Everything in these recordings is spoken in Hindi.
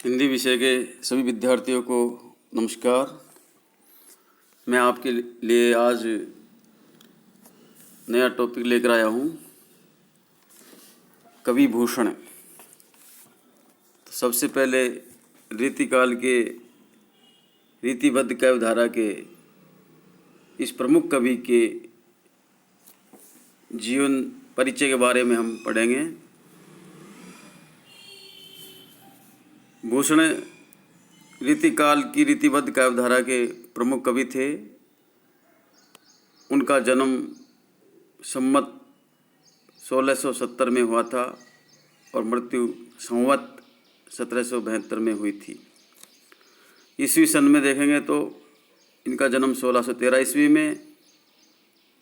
हिंदी विषय के सभी विद्यार्थियों को नमस्कार। मैं आपके लिए आज नया टॉपिक लेकर आया हूँ, कवि भूषण। तो सबसे पहले रीतिकाल के रीतिबद्ध काव्यधारा के इस प्रमुख कवि के जीवन परिचय के बारे में हम पढ़ेंगे। भूषण रीतिकाल की रीतिबद्ध काव्यधारा के प्रमुख कवि थे। उनका जन्म संवत 1670 में हुआ था और मृत्यु संवत 1772 में हुई थी। ईस्वी सन में देखेंगे तो इनका जन्म 1613 ईस्वी में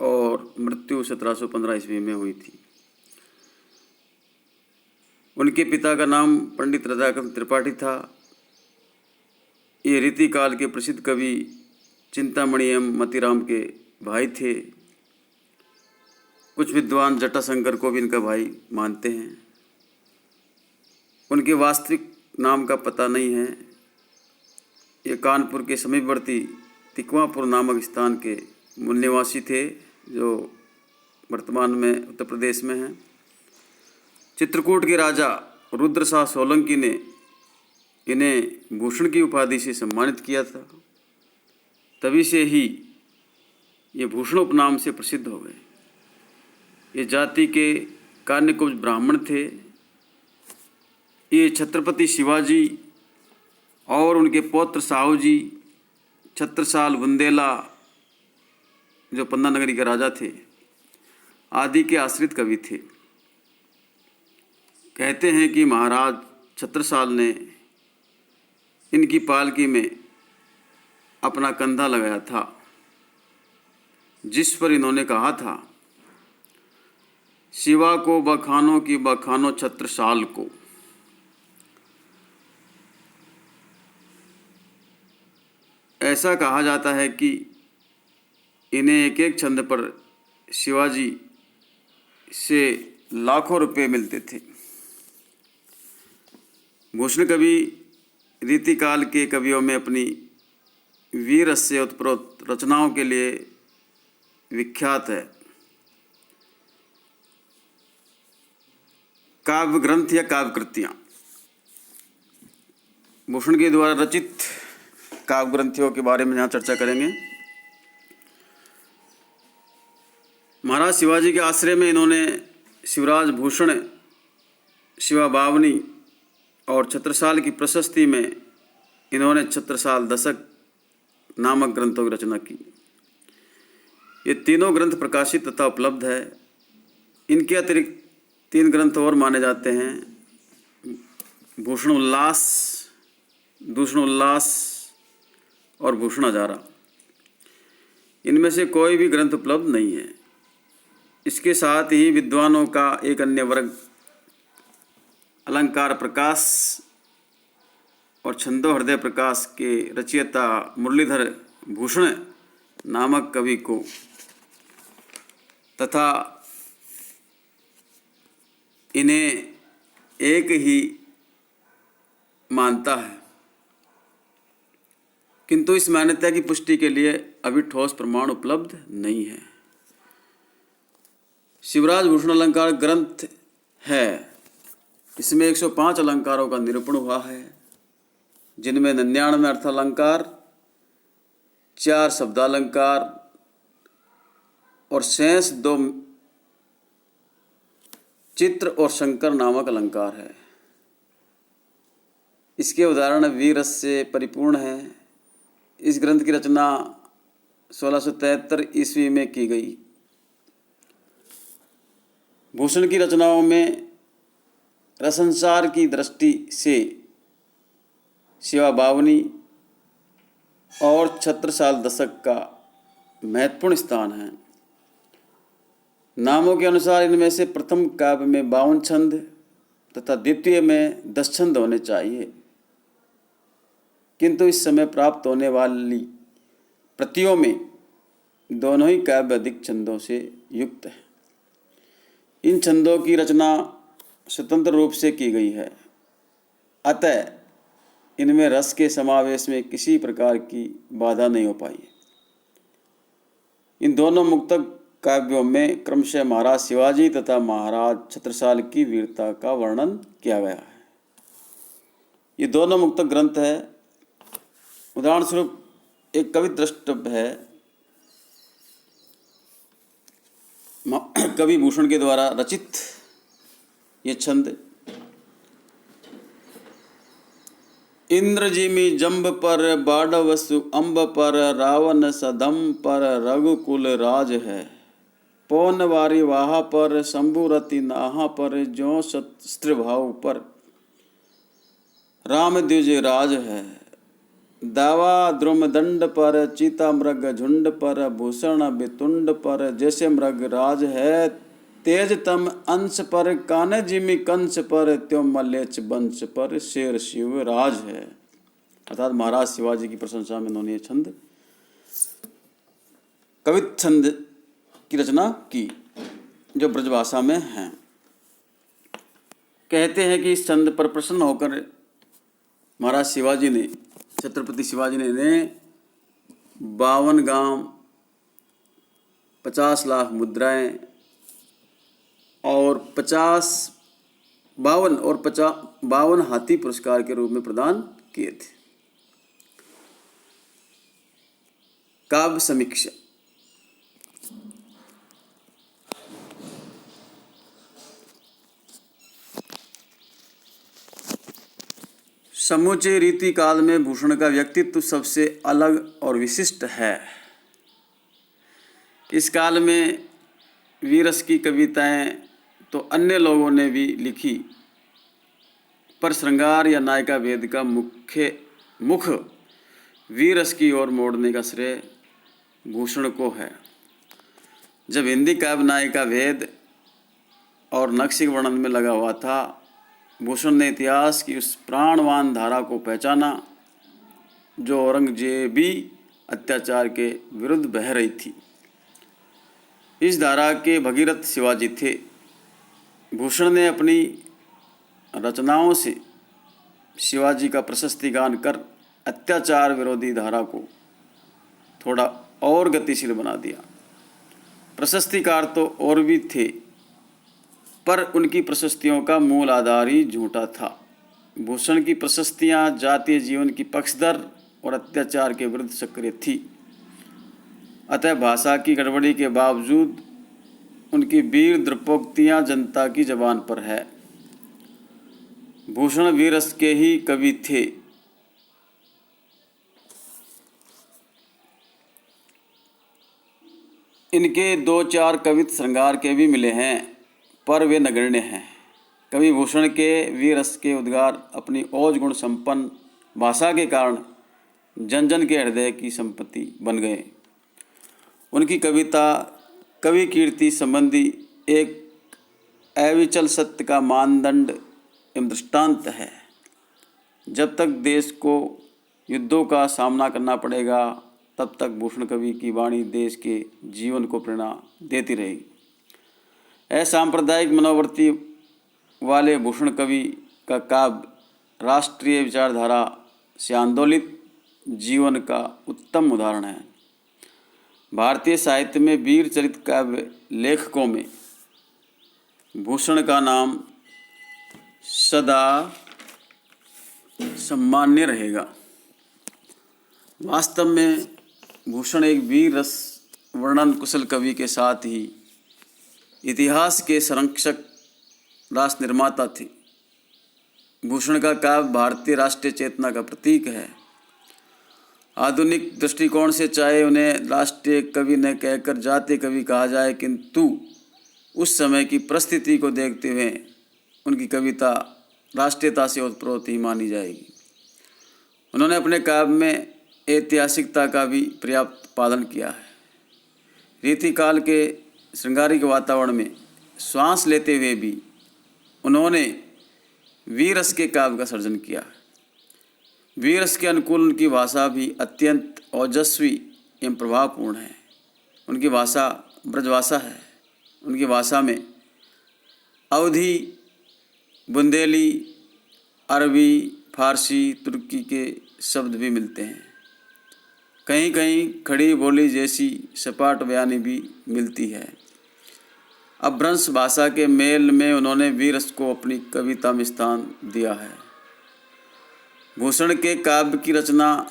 और मृत्यु 1715 ईस्वी में हुई थी। उनके पिता का नाम पंडित राधाकृष्ण त्रिपाठी था। ये रीतिकाल के प्रसिद्ध कवि चिंतामणि एवं मतीराम के भाई थे। कुछ विद्वान जटाशंकर को भी इनका भाई मानते हैं। उनके वास्तविक नाम का पता नहीं है। ये कानपुर के समीपवर्ती तिकवापुर नामक स्थान के मूल निवासी थे, जो वर्तमान में उत्तर प्रदेश में है। चित्रकूट के राजा रुद्रशाह सोलंकी ने इन्हें भूषण की उपाधि से सम्मानित किया था। तभी से ही ये भूषण उपनाम से प्रसिद्ध हो गए। ये जाति के कान्यकुब्ज ब्राह्मण थे। ये छत्रपति शिवाजी और उनके पौत्र साहू जी, छत्रसाल, बुंदेला, जो पन्ना नगरी के राजा थे, आदि के आश्रित कवि थे। कहते हैं कि महाराज छत्रसाल ने इनकी पालकी में अपना कंधा लगाया था, जिस पर इन्होंने कहा था, शिवा को बखानो की बखानो छत्रसाल को। ऐसा कहा जाता है कि इन्हें एक एक छंद पर शिवाजी से लाखों रुपए मिलते थे। भूषण कवि रीतिकाल के कवियों में अपनी वीर से उत्प्रोत रचनाओं के लिए विख्यात है। काव्य ग्रंथ या काव्य कृतियाँ। भूषण के द्वारा रचित काव्य ग्रंथियों के बारे में यहाँ चर्चा करेंगे। महाराज शिवाजी के आश्रय में इन्होंने शिवराज भूषण, शिवा बावनी और छत्रसाल की प्रशस्ति में इन्होंने छत्रसाल दशक नामक ग्रंथों की रचना की। ये तीनों ग्रंथ प्रकाशित तथा उपलब्ध है। इनके अतिरिक्त 3 ग्रंथ और माने जाते हैं, भूषण उल्लास, दूषण उल्लास और भूषण हजारा। इनमें से कोई भी ग्रंथ उपलब्ध नहीं है। इसके साथ ही विद्वानों का एक अन्य वर्ग अलंकार प्रकाश और छंदो हृदय प्रकाश के रचयिता मुरलीधर भूषण नामक कवि को तथा इन्हें एक ही मानता है, किंतु इस मान्यता की पुष्टि के लिए अभी ठोस प्रमाण उपलब्ध नहीं है। शिवराज भूषण अलंकार ग्रंथ है। इसमें 105 अलंकारों का निरूपण हुआ है, जिनमें 99 अर्थालंकार, 4 शब्दालंकार और शेष 2 चित्र और शंकर नामक अलंकार है। इसके उदाहरण वीरस से परिपूर्ण है। इस ग्रंथ की रचना 1673 ईस्वी में की गई। भूषण की रचनाओं में रसंसार की दृष्टि से शिवा बावनी और छत्रसाल दशक का महत्वपूर्ण स्थान है। नामों के अनुसार इनमें से प्रथम काव्य में 52 छंद तथा द्वितीय में 10 छंद होने चाहिए, किंतु इस समय प्राप्त होने वाली प्रतियों में दोनों ही काव्य अधिक छंदों से युक्त है। इन छंदों की रचना स्वतंत्र रूप से की गई है। अतः इनमें रस के समावेश में किसी प्रकार की बाधा नहीं हो पाई। इन दोनों मुक्तक काव्यों में क्रमशः महाराज शिवाजी तथा महाराज छत्रसाल की वीरता का वर्णन किया गया है। ये दोनों मुक्तक ग्रंथ है। उदाहरण स्वरूप एक कवि द्रष्टव्य है कवि भूषण के द्वारा रचित ये छंद। इंद्रजिमि जंब पर बाडवसु अम्ब पर रावण सदम पर रघुकुल राज है। पौनवारी वाहा पर शंभुरति नाहा पर ज्यों शस्त्रभाव पर राम द्विज राज है। दावा द्रुम दंड पर चीता मृग झुंड पर भूषण बितुंड पर जैसे मृग राज है। तेज तम अंश पर कान जिमि कंस पर त्यों मलेच्छ वंश पर शेर शिव राज है। अर्थात महाराज शिवाजी की प्रशंसा में उन्होंने छंद कवित छंद की रचना की जो ब्रजभाषा में है। कहते हैं कि इस छंद पर प्रसन्न होकर महाराज शिवाजी ने छत्रपति शिवाजी ने 52 गांव 50 लाख मुद्राएं और 52 हाथी पुरस्कार के रूप में प्रदान किए थे। काव्य समीक्षा। समूचे रीति काल में भूषण का व्यक्तित्व सबसे अलग और विशिष्ट है। इस काल में वीरस की कविताएं तो अन्य लोगों ने भी लिखी, पर श्रृंगार या नायिका भेद का मुख वीरस की ओर मोड़ने का श्रेय भूषण को है। जब हिंदी काव्य नायिका भेद और नक्शिक वर्णन में लगा हुआ था, भूषण ने इतिहास की उस प्राणवान धारा को पहचाना जो औरंगजेबी अत्याचार के विरुद्ध बह रही थी। इस धारा के भगीरथ शिवाजी थे। भूषण ने अपनी रचनाओं से शिवाजी का प्रशस्ति गान कर अत्याचार विरोधी धारा को थोड़ा और गतिशील बना दिया। प्रशस्तिकार तो और भी थे, पर उनकी प्रशस्तियों का मूल आधार ही झूठा था। भूषण की प्रशस्तियां जातीय जीवन की पक्षधर और अत्याचार के विरुद्ध सक्रिय थी। अतः भाषा की गड़बड़ी के बावजूद उनकी वीर द्रपोक्तियां जनता की जबान पर है। भूषण वीरस के ही कवि थे। इनके 2-4 कवित श्रृंगार के भी मिले हैं, पर वे नगण्य हैं। कवि भूषण के वीरस के उद्गार अपनी ओज गुण संपन्न भाषा के कारण जन जन के हृदय की संपत्ति बन गए। उनकी कविता कवि कीर्ति संबंधी एक अविचल सत्य का मानदंड एवं दृष्टांत है। जब तक देश को युद्धों का सामना करना पड़ेगा, तब तक भूषण कवि की वाणी देश के जीवन को प्रेरणा देती रहेगी। असांप्रदायिक मनोवृत्ति वाले भूषण कवि का काव्य राष्ट्रीय विचारधारा से आंदोलित जीवन का उत्तम उदाहरण है। भारतीय साहित्य में वीर चरित काव्य लेखकों में भूषण का नाम सदा सम्मान्य रहेगा। वास्तव में भूषण एक वीर रस वर्णन कुशल कवि के साथ ही इतिहास के संरक्षक राष्ट्र निर्माता थे। भूषण का काव्य भारतीय राष्ट्रीय चेतना का प्रतीक है। आधुनिक दृष्टिकोण से चाहे उन्हें राष्ट्रीय कवि न कहकर जातीय कवि कहा जाए, किंतु उस समय की परिस्थिति को देखते हुए उनकी कविता राष्ट्रीयता से ओतप्रोत ही मानी जाएगी। उन्होंने अपने काव्य में ऐतिहासिकता का भी पर्याप्त पालन किया है। रीतिकाल के श्रृंगारिक वातावरण में श्वास लेते हुए भी उन्होंने वीरस के काव्य का सर्जन किया है। वीरस के अनुकूल उनकी भाषा भी अत्यंत ओजस्वी एवं प्रभावपूर्ण है। उनकी भाषा ब्रजभाषा है। उनकी भाषा में अवधी, बुंदेली, अरबी, फारसी, तुर्की के शब्द भी मिलते हैं। कहीं कहीं खड़ी बोली जैसी सपाट बयानी भी मिलती है। अपभ्रंश भाषा के मेल में उन्होंने वीररस को अपनी कविता में स्थान दिया है। भूषण के काव्य की रचना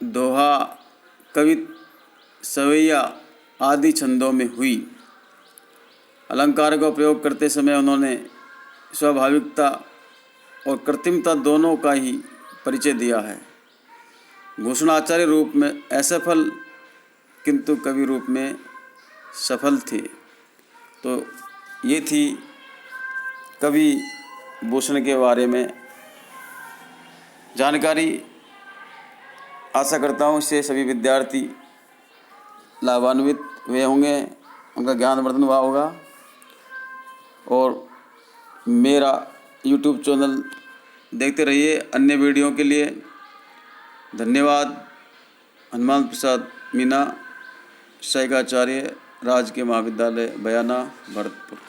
दोहा, कवित, सवैया आदि छंदों में हुई। अलंकार का प्रयोग करते समय उन्होंने स्वाभाविकता और कृत्रिमता दोनों का ही परिचय दिया है। भूषण आचार्य रूप में असफल किंतु कवि रूप में सफल थे। तो ये थी कवि भूषण के बारे में जानकारी। आशा करता हूँ इससे सभी विद्यार्थी लाभान्वित हुए होंगे, उनका ज्ञानवर्धन हुआ होगा। और मेरा YouTube चैनल देखते रहिए अन्य वीडियो के लिए। धन्यवाद। हनुमान प्रसाद मीना, सहायकाचार्य, राजकीय महाविद्यालय बयाना, भरतपुर।